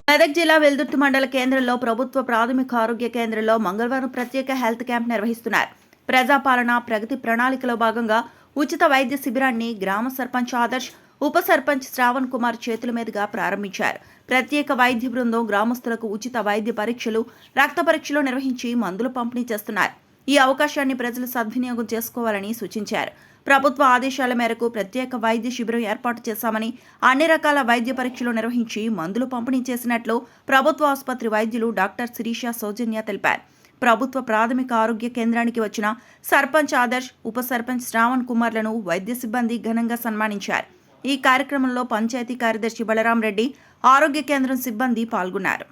మెదక్ జిల్లా వెల్దుర్తి మండల కేంద్రంలో ప్రభుత్వ ప్రాథమిక ఆరోగ్య కేంద్రంలో మంగళవారం ప్రత్యేక హెల్త్ క్యాంప్ నిర్వహిస్తున్నారు. ప్రజాపాలన ప్రగతి ప్రణాళికలో భాగంగా ఉచిత వైద్య శిబిరాన్ని గ్రామ సర్పంచ్ ఆదర్శ్, ఉప సర్పంచ్ శ్రావణ్ కుమార్ చేతుల మీదుగా ప్రారంభించారు. ప్రత్యేక వైద్య బృందం గ్రామస్తులకు ఉచిత వైద్య పరీక్షలు, రక్త పరీక్షలు నిర్వహించి మందులు పంపిణీ చేస్తున్నారు. ఈ అవకాశాన్ని ప్రజలు సద్వినియోగం చేసుకోవాలని సూచించారు. ప్రభుత్వ ఆదేశాల మేరకు ప్రత్యేక వైద్య శిబిరం ఏర్పాటు చేశామని, అన్ని రకాల వైద్య పరీక్షలు నిర్వహించి మందులు పంపిణీ చేసినట్లు ప్రభుత్వ ఆసుపత్రి వైద్యులు డాక్టర్ శిరీష సౌజన్య తెలిపారు. ప్రభుత్వ ప్రాథమిక ఆరోగ్య కేంద్రానికి వచ్చిన సర్పంచ్ ఆదర్శ్, ఉప సర్పంచ్ శ్రావణ్ కుమార్లను వైద్య సిబ్బంది ఘనంగా సన్మానించారు. ఈ కార్యక్రమంలో పంచాయతీ కార్యదర్శి బలరాం రెడ్డి, ఆరోగ్య కేంద్రం సిబ్బంది పాల్గొన్నారు.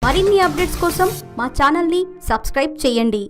మరిన్ని అప్డేట్స్ కోసం మా ఛానల్ని సబ్స్క్రైబ్ చేయండి.